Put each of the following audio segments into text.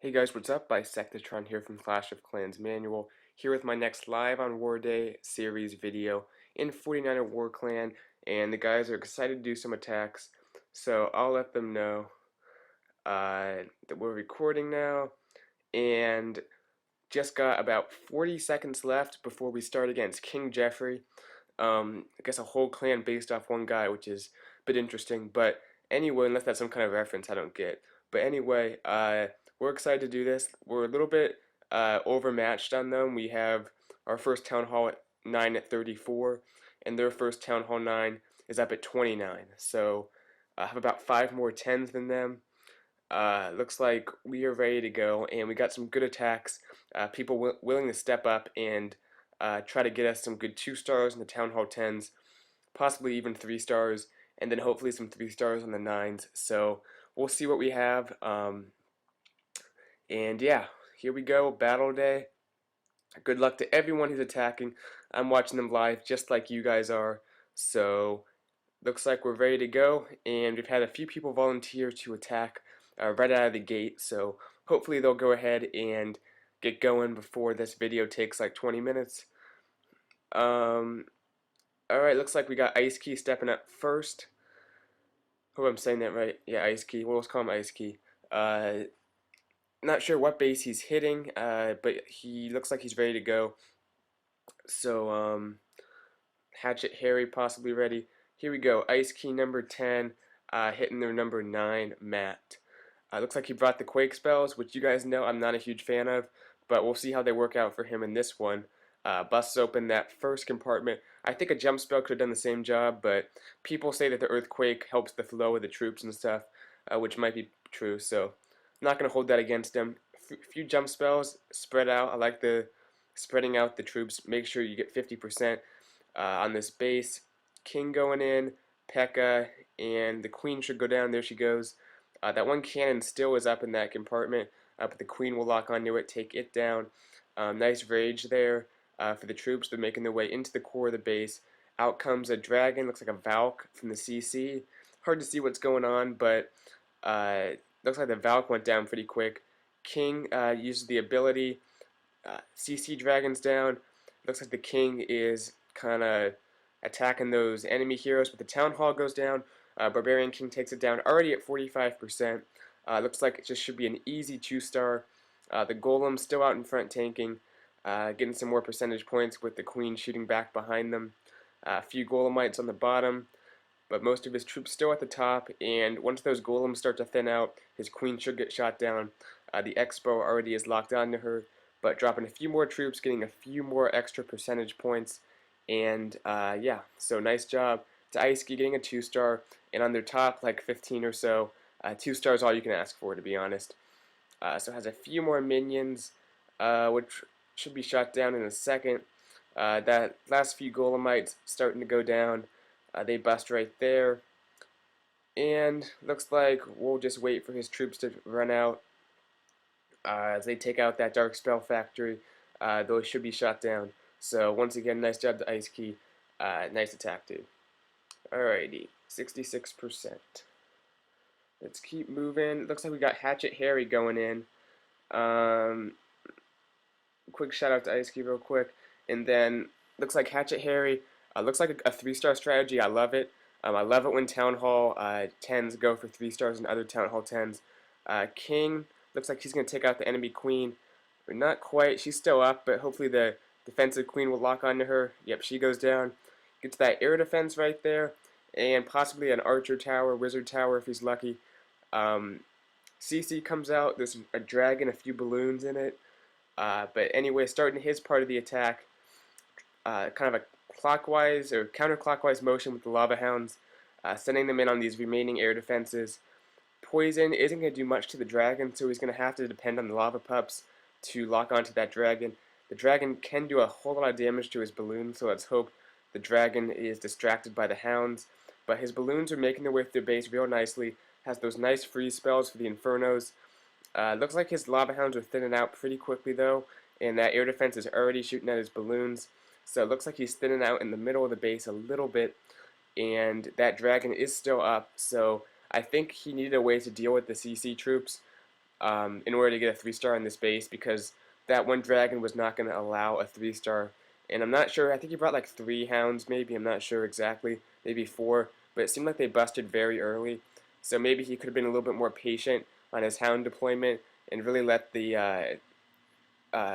Hey guys, what's up? Bisectatron here from Clash of Clans Manual, here with my next Live on War Day series video in 49er War Clan, and the guys are excited to do some attacks, so I'll let them know that we're recording now, and just got about 40 seconds left before we start against King Jeffrey. I guess a whole clan based off one guy, which is a bit interesting. But anyway, unless that's some kind of reference I don't get. But anyway, we're excited to do this. We're a little bit overmatched on them. We have our first Town Hall at 9 at 34, and their first Town Hall 9 is up at 29. So I have about 5 more 10s than them. Looks like we are ready to go, and we got some good attacks. People willing to step up and try to get us some good 2 stars in the Town Hall 10s, possibly even 3 stars, and then hopefully some 3 stars on the 9s. So we'll see what we have. And yeah, here we go, Battle Day. Good luck to everyone who's attacking. I'm watching them live just like you guys are. So looks like we're ready to go, and we've had a few people volunteer to attack right out of the gate, so hopefully they'll go ahead and get going before this video takes like 20 minutes. Alright, looks like we got Ice Key stepping up first. Hope I'm saying that right. Yeah, Ice Key. We'll just call him Ice Key. Not sure what base he's hitting, but he looks like he's ready to go. So, Hatchet Harry possibly ready. Here we go. Ice Key number 10 hitting their number 9 Matt. Looks like he brought the Quake spells, which you guys know I'm not a huge fan of, but we'll see how they work out for him in this one. Busts open that first compartment. I think a jump spell could have done the same job, but people say that the Earthquake helps the flow of the troops and stuff, which might be true, so I'm not going to hold that against him. Few jump spells, spread out. I like the spreading out the troops. Make sure you get 50% on this base. King going in, P.E.K.K.A, and the Queen should go down. There she goes. That one cannon still is up in that compartment, but the Queen will lock onto it, take it down. Nice rage there for the troops. They're making their way into the core of the base. Out comes a dragon, looks like a Valk from the CC. Hard to see what's going on, but looks like the Valk went down pretty quick. King uses the ability. CC dragons down. Looks like the King is kind of attacking those enemy heroes, but the Town Hall goes down. Barbarian King takes it down already at 45%. Looks like it just should be an easy 2-star. The Golem's still out in front tanking, getting some more percentage points with the Queen shooting back behind them. A few Golemites on the bottom, but most of his troops still at the top, and once those Golems start to thin out, his Queen should get shot down. The Expo already is locked onto her, but dropping a few more troops, getting a few more extra percentage points, and yeah, so nice job to Ice Key getting a 2-star, and on their top, like 15 or so, 2 stars all you can ask for, to be honest. So it has a few more minions, which should be shot down in a second. That last few Golemites starting to go down. They bust right there. And looks like we'll just wait for his troops to run out. As they take out that Dark Spell Factory, those should be shot down. So once again, nice job to Ice Key. Nice attack, dude. Alrighty, 66%. Let's keep moving. Looks like we got Hatchet Harry going in. Quick shout out to Ice Key real quick. And then looks like Hatchet Harry. Looks like a 3-star strategy. I love it. I love it when Town Hall 10s go for 3 stars and other Town Hall 10s. King looks like he's going to take out the enemy Queen. But not quite. She's still up, but hopefully the defensive Queen will lock onto her. Yep, she goes down. Gets that air defense right there. And possibly an Archer Tower, Wizard Tower if he's lucky. CC comes out. There's a dragon, a few balloons in it. But anyway, starting his part of the attack, kind of a clockwise or counterclockwise motion with the Lava Hounds, sending them in on these remaining air defenses. Poison isn't going to do much to the dragon, so he's going to have to depend on the Lava Pups to lock onto that dragon. The dragon can do a whole lot of damage to his balloon, so let's hope the dragon is distracted by the hounds. But his balloons are making their way through the base real nicely, has those nice freeze spells for the Infernos. Looks like his Lava Hounds are thinning out pretty quickly though, and that air defense is already shooting at his balloons. So it looks like he's thinning out in the middle of the base a little bit, and that dragon is still up. So I think he needed a way to deal with the CC troops. in order to get a 3-star on this base, because that one dragon was not going to allow a 3-star. And I'm not sure, I think he brought like 3 hounds maybe, I'm not sure exactly, maybe 4, but it seemed like they busted very early. So maybe he could have been a little bit more patient on his hound deployment and really let the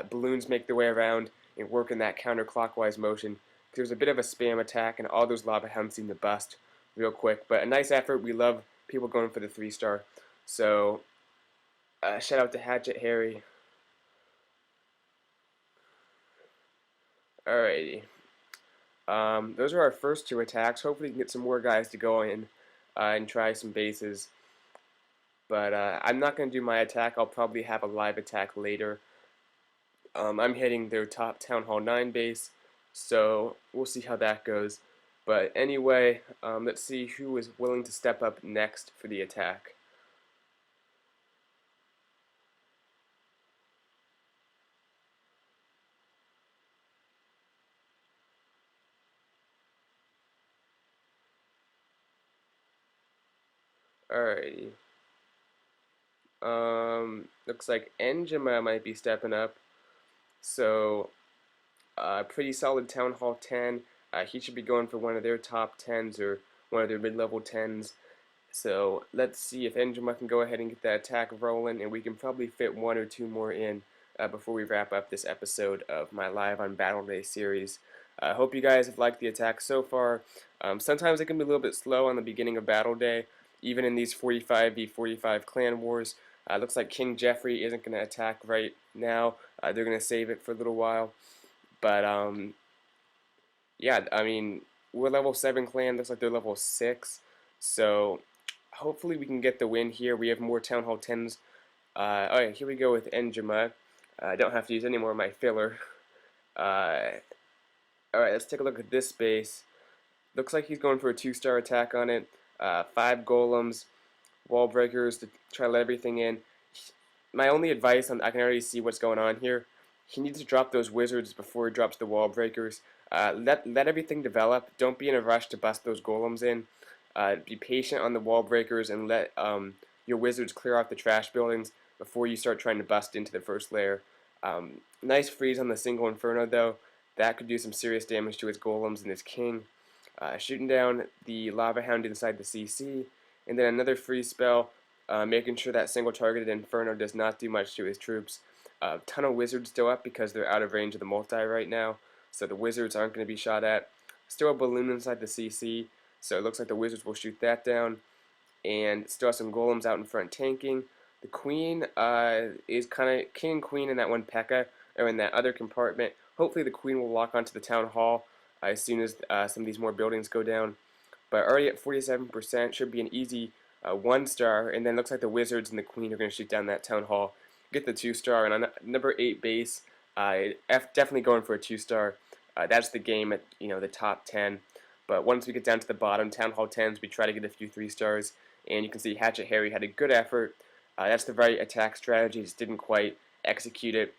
balloons make their way around and work in that counterclockwise motion. Because there was a bit of a spam attack and all those lava hounds seemed to bust real quick. But a nice effort. We love people going for the 3-star. So shout out to Hatchet Harry. Alrighty. Those are our first 2 attacks. Hopefully we can get some more guys to go in and try some bases. But I'm not going to do my attack. I'll probably have a live attack later. I'm hitting their top Town Hall 9 base, so we'll see how that goes. But anyway, let's see who is willing to step up next for the attack. Alrighty. Looks like Enjima might be stepping up. So, pretty solid Town Hall 10. He should be going for one of their top 10s or one of their mid-level 10s. So let's see if Enjima can go ahead and get that attack rolling, and we can probably fit 1 or 2 more in before we wrap up this episode of my Live on Battle Day series. I hope you guys have liked the attack so far. Sometimes it can be a little bit slow on the beginning of Battle Day, even in these 45v45 clan wars. Looks like King Jeffrey isn't going to attack right now. They're going to save it for a little while. But yeah, I mean, we're level 7 clan. Looks like they're level 6. So hopefully we can get the win here. We have more Town Hall 10s. Alright, here we go with Enjima. I don't have to use any more of my filler. Alright, let's take a look at this base. Looks like he's going for a 2-star attack on it. 5 golems, wall breakers to try to let everything in. My only advice, I can already see what's going on here. He needs to drop those wizards before he drops the wall breakers. Let everything develop. Don't be in a rush to bust those golems in. Be patient on the wall breakers and let your wizards clear off the trash buildings before you start trying to bust into the first layer. Nice freeze on the single Inferno though. That could do some serious damage to his golems and his king. Shooting down the Lava Hound inside the CC, and then another freeze spell, making sure that single targeted Inferno does not do much to his troops. A ton of wizards still up because they're out of range of the multi right now, so the wizards aren't going to be shot at. Still a balloon inside the CC, so it looks like the wizards will shoot that down, and still have some golems out in front tanking. The queen is kind of king and queen in that one P.E.K.K.A. or in that other compartment. Hopefully the queen will walk onto the town hall as soon as some of these more buildings go down. But already at 47%, should be an easy 1-star, and then looks like the wizards and the queen are going to shoot down that town hall. Get the 2-star, and on number 8 base, definitely going for a 2-star. That's the game at the top 10. But once we get down to the bottom, Town Hall 10s, we try to get a few 3-stars. And you can see Hatchet Harry had a good effort. That's the right attack strategy, just didn't quite execute it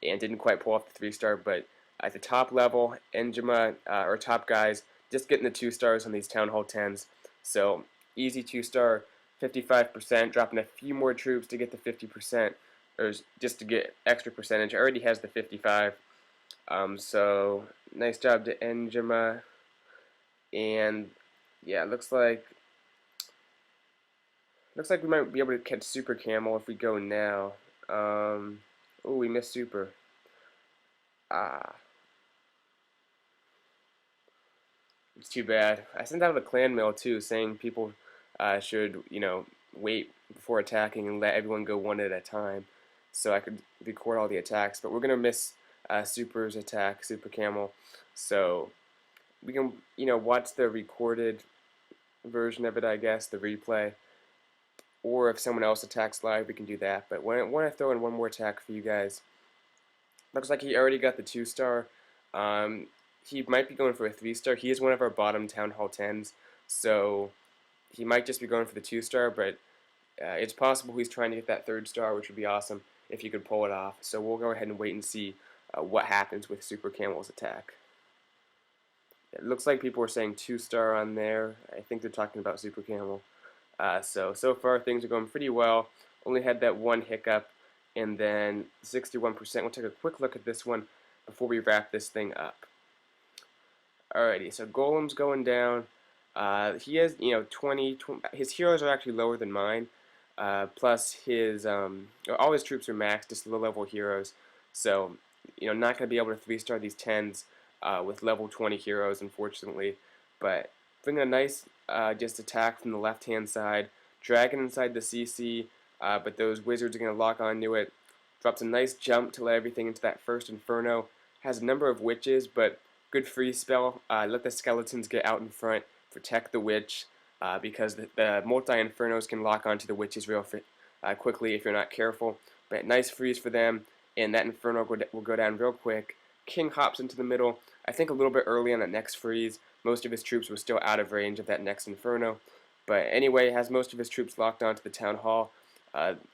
and didn't quite pull off the 3-star. But at the top level, Enjima, or top guys, just getting the 2-stars on these Town Hall 10s. So easy 2-star, 55%, dropping a few more troops to get the 50%, or just to get extra percentage. Already has the 55. So nice job to Enjima. And yeah, looks like we might be able to catch Super Camel if we go now. Oh, we missed Super. It's too bad. I sent out a clan mail too, saying people should wait before attacking and let everyone go one at a time, so I could record all the attacks. But we're gonna miss Super's attack, Super Camel. So we can watch the recorded version of it, I guess, the replay, or if someone else attacks live we can do that. But when I throw in one more attack for you guys, looks like he already got the 2-star. He might be going for a 3-star. He is one of our bottom Town Hall 10s, so he might just be going for the 2-star, but it's possible he's trying to get that 3rd star, which would be awesome if he could pull it off. So we'll go ahead and wait and see what happens with Super Camel's attack. It looks like people are saying 2-star on there. I think they're talking about Super Camel. So far things are going pretty well. only had that one hiccup, and then 61%. We'll take a quick look at this one before we wrap this thing up. Alrighty, so Golem's going down. He has, 20, his heroes are actually lower than mine. Plus his, all his troops are maxed, just low-level heroes. So, not going to be able to 3-star these 10s with level 20 heroes, unfortunately. But bringing a nice just attack from the left-hand side. Dragon inside the CC, but those wizards are going to lock onto it. Drops a nice jump to let everything into that first Inferno. Has a number of witches, but good freeze spell. Let the skeletons get out in front, protect the witch, because the multi-infernos can lock onto the witches real quickly if you're not careful. But nice freeze for them, and that inferno will go down real quick. King hops into the middle, I think a little bit early on that next freeze. Most of his troops were still out of range of that next inferno. But anyway, has most of his troops locked onto the town hall.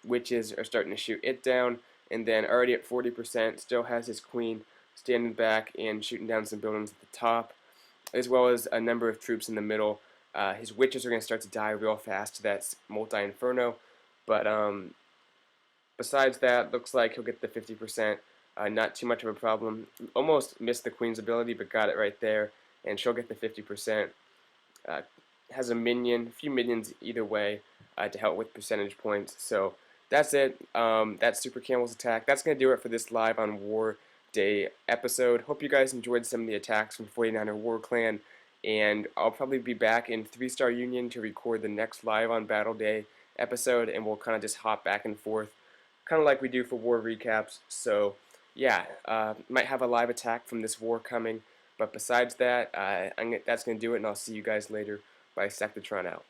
Witches are starting to shoot it down, and then already at 40%, still has his queen standing back and shooting down some buildings at the top, as well as a number of troops in the middle. His witches are going to start to die real fast to that multi-inferno, but besides that, looks like he'll get the 50%. Not too much of a problem. Almost missed the queen's ability, but got it right there, and she'll get the 50%. Has a minion, a few minions either way to help with percentage points. So that's it. That's Super Camel's attack. That's going to do it for this live on War Day episode. Hope you guys enjoyed some of the attacks from 49er War Clan, and I'll probably be back in 3-Star Union to record the next live on Battle Day episode, and we'll kind of just hop back and forth, kind of like we do for war recaps. So yeah, might have a live attack from this war coming, but besides that, that's going to do it, and I'll see you guys later. Bye, Sectatron out.